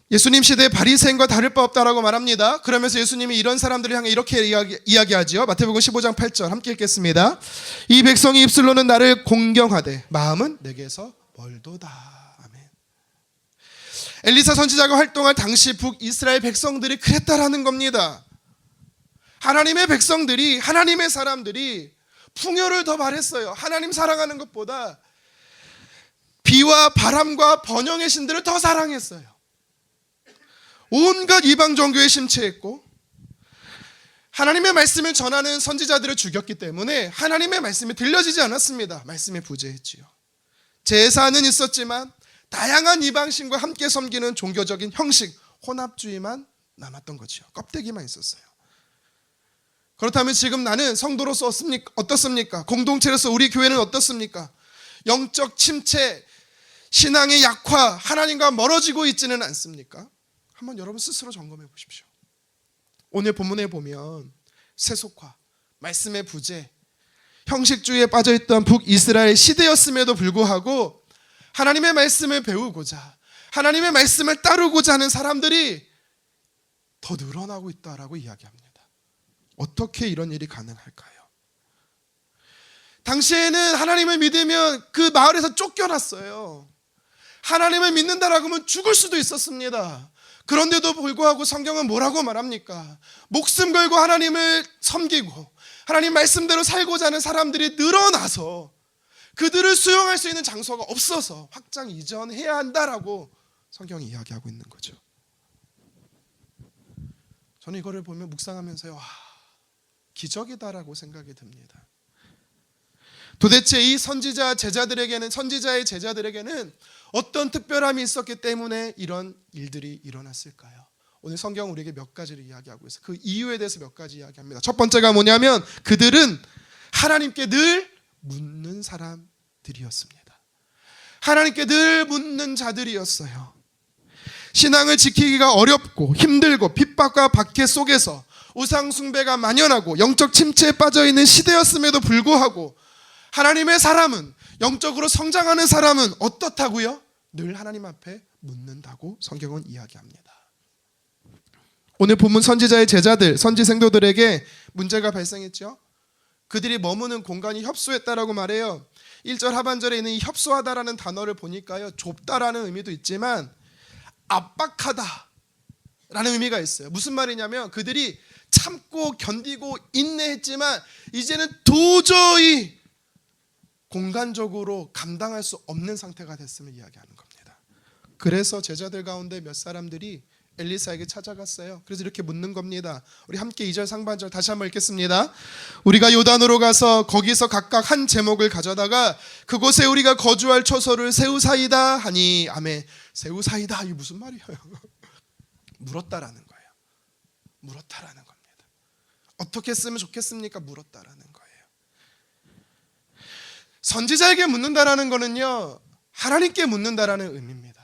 예수님 시대에 바리새인과 다를 바 없다라고 말합니다. 그러면서 예수님이 이런 사람들을 향해 이렇게 이야기하지요. 마태복음 15장 8절 함께 읽겠습니다. 이 백성이 입술로는 나를 공경하되 마음은 내게서 멀도다. 아멘. 엘리사 선지자가 활동할 당시 북이스라엘 백성들이 그랬다라는 겁니다. 하나님의 백성들이, 하나님의 사람들이 풍요를 더 바랬어요. 하나님 사랑하는 것보다 비와 바람과 번영의 신들을 더 사랑했어요. 온갖 이방 종교에 심취했고 하나님의 말씀을 전하는 선지자들을 죽였기 때문에 하나님의 말씀이 들려지지 않았습니다. 말씀에 부재했지요. 제사는 있었지만 다양한 이방신과 함께 섬기는 종교적인 형식, 혼합주의만 남았던 거죠. 껍데기만 있었어요. 그렇다면 지금 나는 성도로서 어떻습니까? 공동체로서 우리 교회는 어떻습니까? 영적 침체, 신앙의 약화, 하나님과 멀어지고 있지는 않습니까? 한번 여러분 스스로 점검해 보십시오. 오늘 본문에 보면 세속화, 말씀의 부재, 형식주의에 빠져있던 북이스라엘 시대였음에도 불구하고 하나님의 말씀을 배우고자, 하나님의 말씀을 따르고자 하는 사람들이 더 늘어나고 있다라고 이야기합니다. 어떻게 이런 일이 가능할까요? 당시에는 하나님을 믿으면 그 마을에서 쫓겨났어요. 하나님을 믿는다라고 하면 죽을 수도 있었습니다. 그런데도 불구하고 성경은 뭐라고 말합니까? 목숨 걸고 하나님을 섬기고 하나님 말씀대로 살고자 하는 사람들이 늘어나서 그들을 수용할 수 있는 장소가 없어서 확장 이전해야 한다라고 성경이 이야기하고 있는 거죠. 저는 이거를 보면 묵상하면서요, 와, 기적이다라고 생각이 듭니다. 도대체 이 선지자의 제자들에게는 어떤 특별함이 있었기 때문에 이런 일들이 일어났을까요? 오늘 성경은 우리에게 몇 가지를 이야기하고 있어요. 그 이유에 대해서 몇 가지 이야기합니다. 첫 번째가 뭐냐면 그들은 하나님께 늘 묻는 사람들이었습니다. 하나님께 늘 묻는 자들이었어요. 신앙을 지키기가 어렵고 힘들고 핍박과 박해 속에서 우상 숭배가 만연하고 영적 침체에 빠져있는 시대였음에도 불구하고 하나님의 사람은, 영적으로 성장하는 사람은 어떻다고요? 늘 하나님 앞에 묻는다고 성경은 이야기합니다. 오늘 본문 선지자의 제자들, 선지생도들에게 문제가 발생했죠. 그들이 머무는 공간이 협소했다라고 말해요. 1절 하반절에 있는 이 협소하다라는 단어를 보니까요, 좁다라는 의미도 있지만 압박하다라는 의미가 있어요. 무슨 말이냐면 그들이 참고 견디고 인내했지만 이제는 도저히 공간적으로 감당할 수 없는 상태가 됐음을 이야기하는 겁니다. 그래서 제자들 가운데 몇 사람들이 엘리사에게 찾아갔어요. 그래서 이렇게 묻는 겁니다. 우리 함께 2절 상반절 다시 한번 읽겠습니다. 우리가 요단으로 가서 거기서 각각 한 제목을 가져다가 그곳에 우리가 거주할 처소를 세우사이다 하니 아멘. 세우사이다, 이게 무슨 말이에요? 물었다라는 거예요. 물었다라는 겁니다. 어떻게 쓰면 좋겠습니까? 물었다라는 거예요. 선지자에게 묻는다라는 거는요, 하나님께 묻는다라는 의미입니다.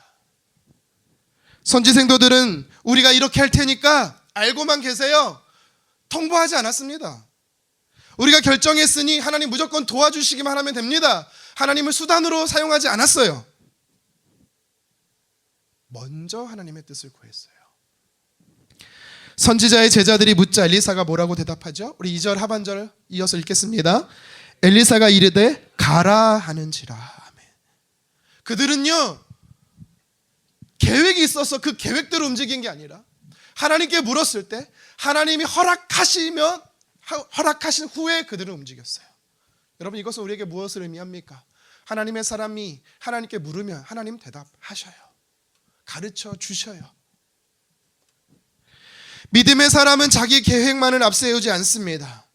선지생도들은 우리가 이렇게 할 테니까 알고만 계세요, 통보하지 않았습니다. 우리가 결정했으니 하나님 무조건 도와주시기만 하면 됩니다, 하나님을 수단으로 사용하지 않았어요. 먼저 하나님의 뜻을 구했어요. 선지자의 제자들이 묻자 엘리사가 뭐라고 대답하죠? 우리 2절 하반절 이어서 읽겠습니다. 엘리사가 이르되 가라 하는지라. 아멘. 그들은요, 계획이 있어서 그 계획대로 움직인 게 아니라 하나님께 물었을 때 하나님이 허락하신 후에 그들은 움직였어요. 여러분, 이것은 우리에게 무엇을 의미합니까? 하나님의 사람이 하나님께 물으면 하나님 대답하셔요. 가르쳐 주셔요. 믿음의 사람은 자기 계획만을 앞세우지 않습니다.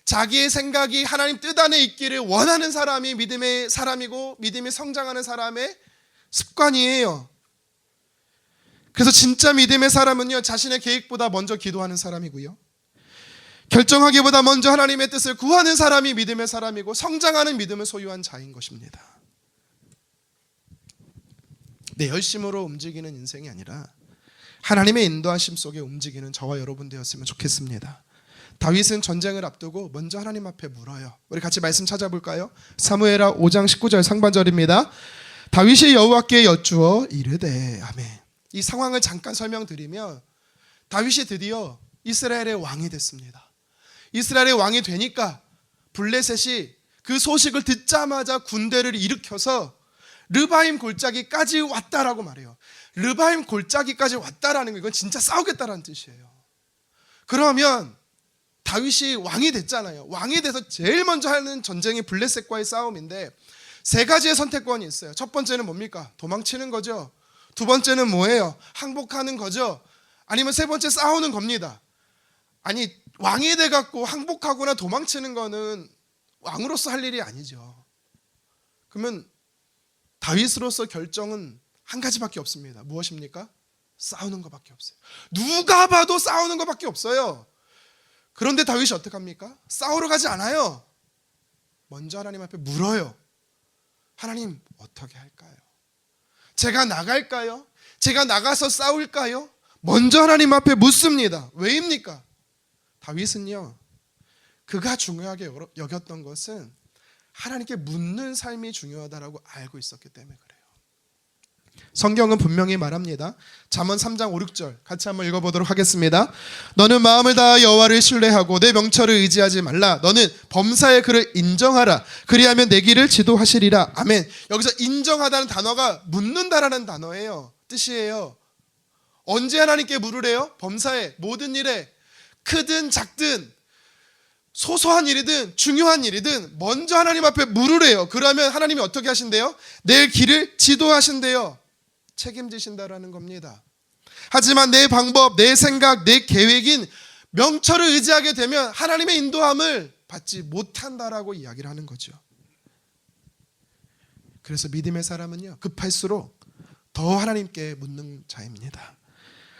자기의 생각이 하나님 뜻 안에 있기를 원하는 사람이 믿음의 사람이고 믿음이 성장하는 사람의 습관이에요. 그래서 진짜 믿음의 사람은요, 자신의 계획보다 먼저 기도하는 사람이고요, 결정하기보다 먼저 하나님의 뜻을 구하는 사람이 믿음의 사람이고 성장하는 믿음을 소유한 자인 것입니다. 내 열심으로 움직이는 인생이 아니라 하나님의 인도하심 속에 움직이는 저와 여러분 되었으면 좋겠습니다. 다윗은 전쟁을 앞두고 먼저 하나님 앞에 물어요. 우리 같이 말씀 찾아볼까요? 사무엘하 5장 19절 상반절입니다. 다윗이 여호와께 여쭈어 이르되. 아멘. 이 상황을 잠깐 설명드리면 다윗이 드디어 이스라엘의 왕이 됐습니다. 이스라엘의 왕이 되니까 블레셋이 그 소식을 듣자마자 군대를 일으켜서 르바임 골짜기까지 왔다라고 말해요. 르바임 골짜기까지 왔다라는 거, 이건 진짜 싸우겠다라는 뜻이에요. 그러면 다윗이 왕이 됐잖아요. 왕이 돼서 제일 먼저 하는 전쟁이 블레셋과의 싸움인데 세 가지의 선택권이 있어요. 첫 번째는 뭡니까? 도망치는 거죠. 두 번째는 뭐예요? 항복하는 거죠. 아니면 세 번째 싸우는 겁니다. 아니, 왕이 돼갖고 항복하거나 도망치는 거는 왕으로서 할 일이 아니죠. 그러면 다윗으로서 결정은 한 가지밖에 없습니다. 무엇입니까? 싸우는 것밖에 없어요. 누가 봐도 싸우는 것밖에 없어요. 그런데 다윗이 어떻게 합니까? 싸우러 가지 않아요. 먼저 하나님 앞에 물어요. 하나님, 어떻게 할까요? 제가 나갈까요? 제가 나가서 싸울까요? 먼저 하나님 앞에 묻습니다. 왜입니까? 다윗은요, 그가 중요하게 여겼던 것은 하나님께 묻는 삶이 중요하다고 알고 있었기 때문에 그래요. 성경은 분명히 말합니다. 잠언 3장 5, 6절 같이 한번 읽어보도록 하겠습니다. 너는 마음을 다하 여호와를 신뢰하고 내 명철을 의지하지 말라. 너는 범사의 그를 인정하라. 그리하면 내 길을 지도하시리라. 아멘. 여기서 인정하다는 단어가 묻는다라는 단어예요. 뜻이에요. 언제 하나님께 물으래요? 범사의 모든 일에, 크든 작든 소소한 일이든 중요한 일이든 먼저 하나님 앞에 물으래요. 그러면 하나님이 어떻게 하신대요? 내 길을 지도하신대요. 책임지신다라는 겁니다. 하지만 내 방법, 내 생각, 내 계획인 명철을 의지하게 되면 하나님의 인도함을 받지 못한다라고 이야기를 하는 거죠. 그래서 믿음의 사람은요, 급할수록 더 하나님께 묻는 자입니다.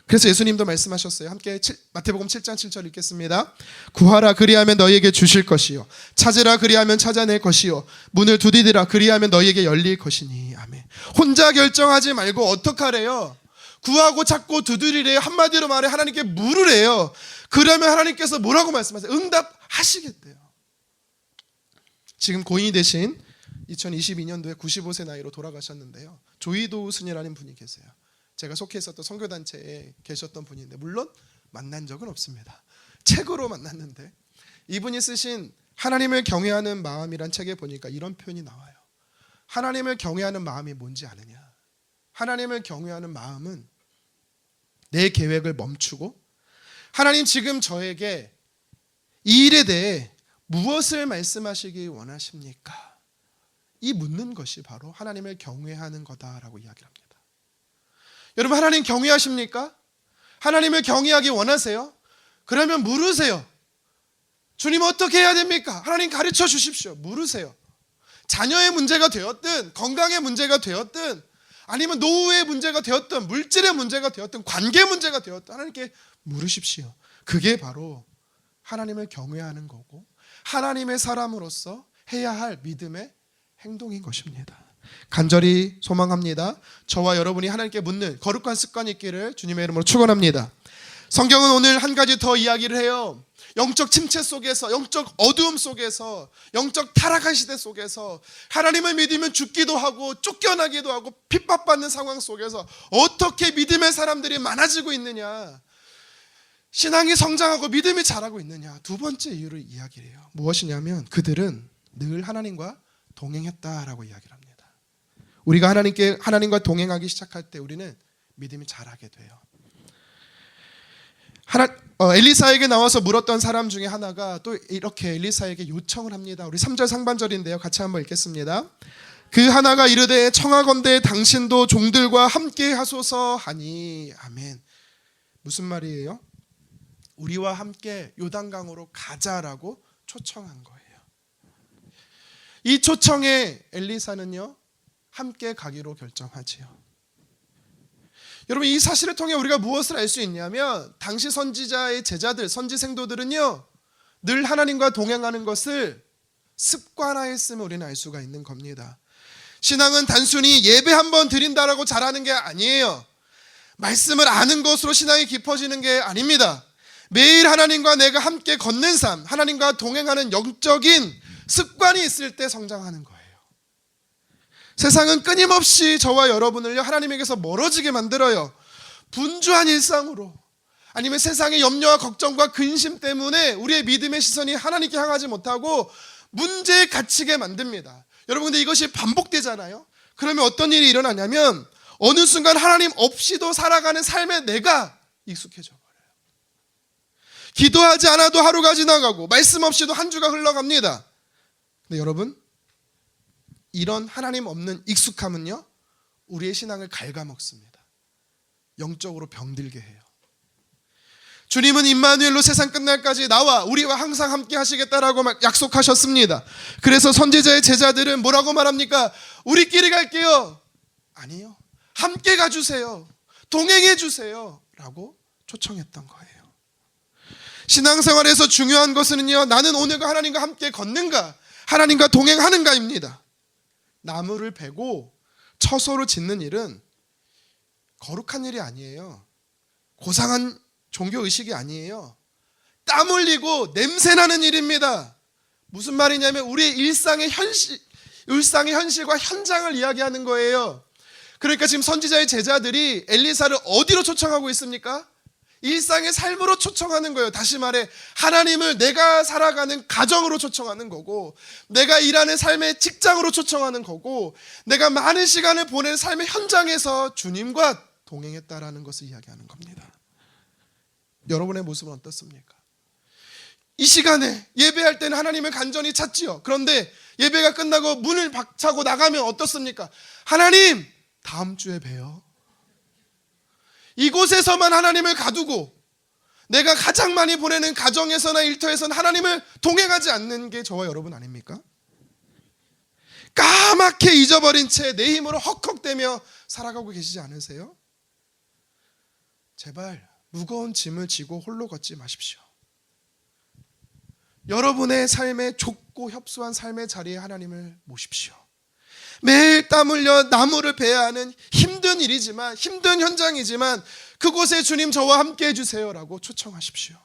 그래서 예수님도 말씀하셨어요. 함께 마태복음 7장 7절 읽겠습니다. 구하라 그리하면 너희에게 주실 것이요 찾으라 그리하면 찾아낼 것이요 문을 두드리라 그리하면 너희에게 열릴 것이니. 아멘. 혼자 결정하지 말고 어떡하래요? 구하고 찾고 두드리래요. 한마디로 말해 하나님께 물으래요. 그러면 하나님께서 뭐라고 말씀하세요? 응답하시겠대요. 지금 고인이 되신 2022년도에 95세 나이로 돌아가셨는데요. 조이도우 스님이라는 분이 계세요. 제가 속해 있었던 선교단체에 계셨던 분인데 물론 만난 적은 없습니다. 책으로 만났는데 이분이 쓰신 하나님을 경외하는 마음이란 책에 보니까 이런 표현이 나와요. 하나님을 경외하는 마음이 뭔지 아느냐? 하나님을 경외하는 마음은 내 계획을 멈추고 하나님 지금 저에게 이 일에 대해 무엇을 말씀하시기 원하십니까? 이 묻는 것이 바로 하나님을 경외하는 거다라고 이야기를 합니다. 여러분 하나님 경외하십니까? 하나님을 경외하기 원하세요? 그러면 물으세요. 주님 어떻게 해야 됩니까? 하나님 가르쳐 주십시오. 물으세요. 자녀의 문제가 되었든 건강의 문제가 되었든 아니면 노후의 문제가 되었든 물질의 문제가 되었든 관계 문제가 되었든 하나님께 물으십시오. 그게 바로 하나님을 경외하는 거고 하나님의 사람으로서 해야 할 믿음의 행동인 것입니다. 간절히 소망합니다. 저와 여러분이 하나님께 묻는 거룩한 습관이 있기를 주님의 이름으로 축원합니다. 성경은 오늘 한 가지 더 이야기를 해요. 영적 침체 속에서, 영적 어두움 속에서, 영적 타락한 시대 속에서 하나님을 믿으면 죽기도 하고 쫓겨나기도 하고 핍박받는 상황 속에서 어떻게 믿음의 사람들이 많아지고 있느냐, 신앙이 성장하고 믿음이 자라고 있느냐, 두 번째 이유를 이야기를 해요. 무엇이냐면 그들은 늘 하나님과 동행했다라고 이야기를 합니다. 우리가 하나님과 동행하기 시작할 때 우리는 믿음이 자라게 돼요. 엘리사에게 나와서 물었던 사람 중에 하나가 또 이렇게 엘리사에게 요청을 합니다. 우리 3절 상반절인데요. 같이 한번 읽겠습니다. 그 하나가 이르되 청하건대 당신도 종들과 함께 하소서 하니. 아멘. 무슨 말이에요? 우리와 함께 요단강으로 가자라고 초청한 거예요. 이 초청에 엘리사는요 함께 가기로 결정하지요. 여러분 이 사실을 통해 우리가 무엇을 알 수 있냐면 당시 선지자의 제자들, 선지생도들은요 늘 하나님과 동행하는 것을 습관화했음을 우리는 알 수가 있는 겁니다. 신앙은 단순히 예배 한번 드린다라고 잘하는 게 아니에요. 말씀을 아는 것으로 신앙이 깊어지는 게 아닙니다. 매일 하나님과 내가 함께 걷는 삶, 하나님과 동행하는 영적인 습관이 있을 때 성장하는 거예요. 세상은 끊임없이 저와 여러분을 하나님에게서 멀어지게 만들어요. 분주한 일상으로, 아니면 세상의 염려와 걱정과 근심 때문에 우리의 믿음의 시선이 하나님께 향하지 못하고 문제에 갇히게 만듭니다. 여러분 근데 이것이 반복되잖아요. 그러면 어떤 일이 일어나냐면 어느 순간 하나님 없이도 살아가는 삶에 내가 익숙해져 버려요. 기도하지 않아도 하루가 지나가고 말씀 없이도 한 주가 흘러갑니다. 근데 여러분 이런 하나님 없는 익숙함은요 우리의 신앙을 갉아먹습니다. 영적으로 병들게 해요. 주님은 임마누엘로 세상 끝날까지 나와 우리와 항상 함께 하시겠다라고 약속하셨습니다. 그래서 선지자의 제자들은 뭐라고 말합니까? 우리끼리 갈게요. 아니요, 함께 가주세요, 동행해 주세요 라고 초청했던 거예요. 신앙생활에서 중요한 것은요 나는 오늘과 하나님과 함께 걷는가, 하나님과 동행하는가입니다. 나무를 베고 처소로 짓는 일은 거룩한 일이 아니에요. 고상한 종교의식이 아니에요. 땀 흘리고 냄새나는 일입니다. 무슨 말이냐면 우리의 일상의 현실과 현장을 이야기하는 거예요. 그러니까 지금 선지자의 제자들이 엘리사를 어디로 초청하고 있습니까? 일상의 삶으로 초청하는 거예요. 다시 말해 하나님을 내가 살아가는 가정으로 초청하는 거고, 내가 일하는 삶의 직장으로 초청하는 거고, 내가 많은 시간을 보내는 삶의 현장에서 주님과 동행했다라는 것을 이야기하는 겁니다. 여러분의 모습은 어떻습니까? 이 시간에 예배할 때는 하나님을 간절히 찾지요. 그런데 예배가 끝나고 문을 박차고 나가면 어떻습니까? 하나님 다음 주에 봬요. 이곳에서만 하나님을 가두고 내가 가장 많이 보내는 가정에서나 일터에서는 하나님을 동행하지 않는 게 저와 여러분 아닙니까? 까맣게 잊어버린 채 내 힘으로 헉헉대며 살아가고 계시지 않으세요? 제발 무거운 짐을 지고 홀로 걷지 마십시오. 여러분의 삶에 좁고 협소한 삶의 자리에 하나님을 모십시오. 매일 땀 흘려 나무를 베야 하는 힘든 일이지만, 힘든 현장이지만 그곳에 주님 저와 함께 해주세요라고 초청하십시오.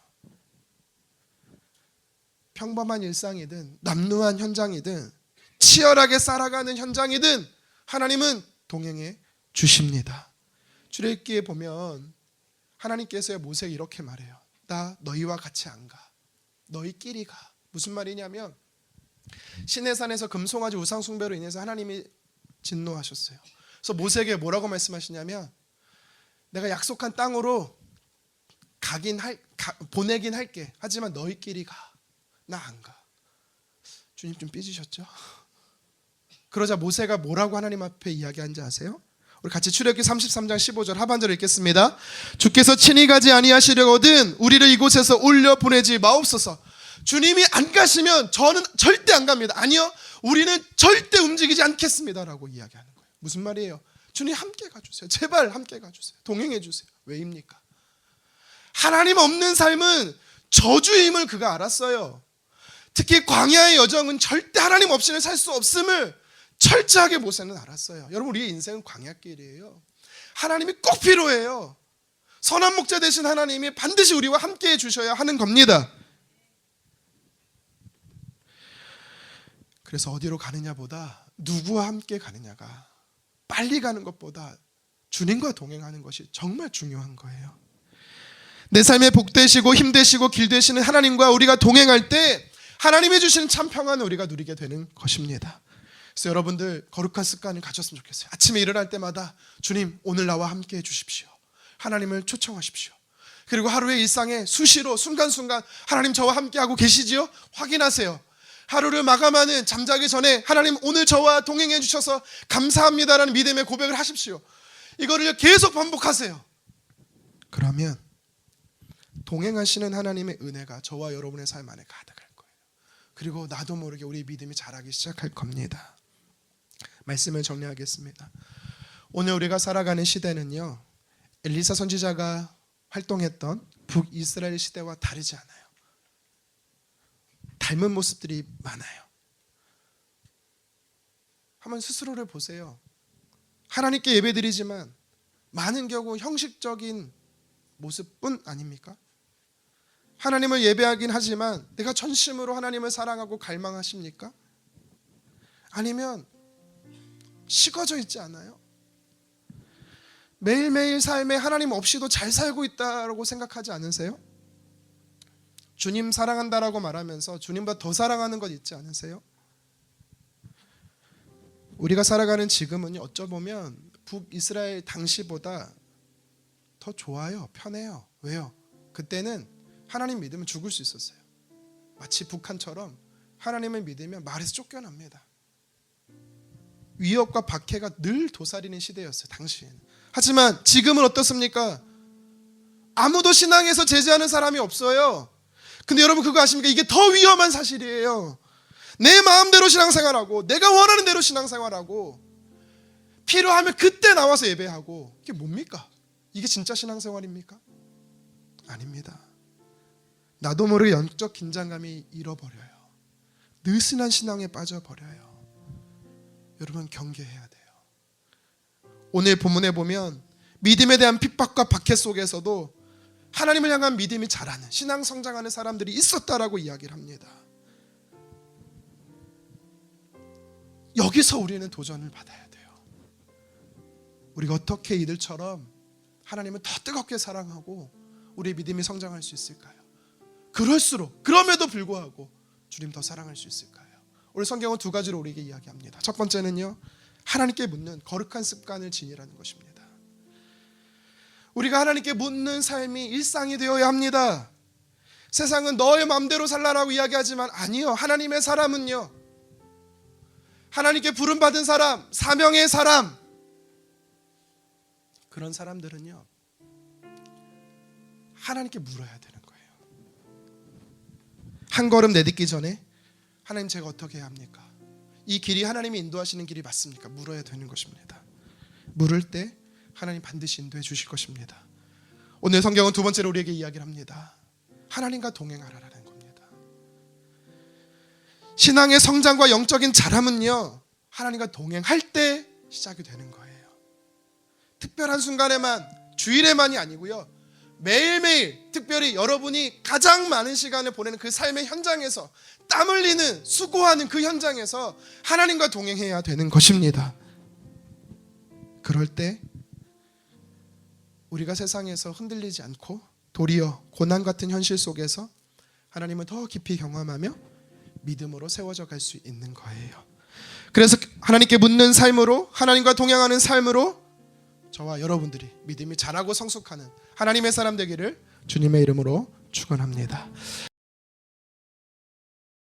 평범한 일상이든 남루한 현장이든 치열하게 살아가는 현장이든 하나님은 동행해 주십니다. 출애굽기에 보면 하나님께서 모세에게 이렇게 말해요. 나 너희와 같이 안 가. 너희끼리 가. 무슨 말이냐면 시내산에서 금송아지 우상 숭배로 인해서 하나님이 진노하셨어요. 그래서 모세에게 뭐라고 말씀하시냐면 내가 약속한 땅으로 보내긴 할게. 하지만 너희끼리 가. 나 안 가. 주님 좀 삐지셨죠? 그러자 모세가 뭐라고 하나님 앞에 이야기한지 아세요? 우리 같이 출애굽기 33장 15절 하반절을 읽겠습니다. 주께서 친히 가지 아니하시려거든 우리를 이곳에서 올려 보내지 마옵소서. 주님이 안 가시면 저는 절대 안 갑니다. 아니요, 우리는 절대 움직이지 않겠습니다라고 이야기하는 거예요. 무슨 말이에요? 주님 함께 가주세요. 제발 함께 가주세요. 동행해 주세요. 왜입니까? 하나님 없는 삶은 저주임을 그가 알았어요. 특히 광야의 여정은 절대 하나님 없이는 살 수 없음을 철저하게 모세는 알았어요. 여러분, 우리의 인생은 광야길이에요. 하나님이 꼭 필요해요. 선한 목자 되신 하나님이 반드시 우리와 함께 해주셔야 하는 겁니다. 그래서 어디로 가느냐보다 누구와 함께 가느냐가, 빨리 가는 것보다 주님과 동행하는 것이 정말 중요한 거예요. 내 삶에 복되시고 힘되시고 길되시는 하나님과 우리가 동행할 때 하나님이 주시는 참 평안을 우리가 누리게 되는 것입니다. 그래서 여러분들 거룩한 습관을 가졌으면 좋겠어요. 아침에 일어날 때마다 주님 오늘 나와 함께 해주십시오. 하나님을 초청하십시오. 그리고 하루의 일상에 수시로 순간순간 하나님 저와 함께하고 계시지요? 확인하세요. 하루를 마감하는 잠자기 전에 하나님 오늘 저와 동행해 주셔서 감사합니다라는 믿음의 고백을 하십시오. 이거를 계속 반복하세요. 그러면 동행하시는 하나님의 은혜가 저와 여러분의 삶 안에 가득할 거예요. 그리고 나도 모르게 우리 믿음이 자라기 시작할 겁니다. 말씀을 정리하겠습니다. 오늘 우리가 살아가는 시대는요, 엘리사 선지자가 활동했던 북이스라엘 시대와 다르지 않아요. 닮은 모습들이 많아요. 한번 스스로를 보세요. 하나님께 예배드리지만 많은 경우 형식적인 모습뿐 아닙니까? 하나님을 예배하긴 하지만 내가 전심으로 하나님을 사랑하고 갈망하십니까? 아니면 식어져 있지 않아요? 매일매일 삶에 하나님 없이도 잘 살고 있다고 생각하지 않으세요? 주님 사랑한다라고 말하면서 주님보다 더 사랑하는 것 있지 않으세요? 우리가 살아가는 지금은 어쩌보면 북이스라엘 당시보다 더 좋아요. 편해요. 왜요? 그때는 하나님 믿으면 죽을 수 있었어요. 마치 북한처럼 하나님을 믿으면 말에서 쫓겨납니다. 위협과 박해가 늘 도사리는 시대였어요. 당시에는. 하지만 지금은 어떻습니까? 아무도 신앙에서 제재하는 사람이 없어요. 근데 여러분 그거 아십니까? 이게 더 위험한 사실이에요. 내 마음대로 신앙생활하고 내가 원하는 대로 신앙생활하고 필요하면 그때 나와서 예배하고, 이게 뭡니까? 이게 진짜 신앙생활입니까? 아닙니다. 나도 모르게 영적 긴장감이 잃어버려요. 느슨한 신앙에 빠져버려요. 여러분 경계해야 돼요. 오늘 본문에 보면 믿음에 대한 핍박과 박해 속에서도 하나님을 향한 믿음이 자라는, 신앙 성장하는 사람들이 있었다라고 이야기를 합니다. 여기서 우리는 도전을 받아야 돼요. 우리가 어떻게 이들처럼 하나님을 더 뜨겁게 사랑하고 우리의 믿음이 성장할 수 있을까요? 그럼에도 불구하고 주님 더 사랑할 수 있을까요? 오늘 성경은 두 가지로 우리에게 이야기합니다. 첫 번째는요, 하나님께 묻는 거룩한 습관을 지니라는 것입니다. 우리가 하나님께 묻는 삶이 일상이 되어야 합니다. 세상은 너의 마음대로 살라라고 이야기하지만 아니요, 하나님의 사람은요, 하나님께 부름받은 사람, 사명의 사람, 그런 사람들은요 하나님께 물어야 되는 거예요. 한 걸음 내딛기 전에 하나님 제가 어떻게 해야 합니까? 이 길이 하나님이 인도하시는 길이 맞습니까? 물어야 되는 것입니다. 물을 때 하나님 반드시 인도해 주실 것입니다. 오늘 성경은 두 번째로 우리에게 이야기를 합니다. 하나님과 동행하라라는 겁니다. 신앙의 성장과 영적인 자람은요, 하나님과 동행할 때 시작이 되는 거예요. 특별한 순간에만, 주일에만이 아니고요, 매일매일, 특별히 여러분이 가장 많은 시간을 보내는 그 삶의 현장에서, 땀 흘리는, 수고하는 그 현장에서 하나님과 동행해야 되는 것입니다. 그럴 때 우리가 세상에서 흔들리지 않고 도리어 고난 같은 현실 속에서 하나님을 더 깊이 경험하며 믿음으로 세워져 갈 수 있는 거예요. 그래서 하나님께 묻는 삶으로, 하나님과 동행하는 삶으로 저와 여러분들이 믿음이 자라고 성숙하는 하나님의 사람 되기를 주님의 이름으로 축원합니다.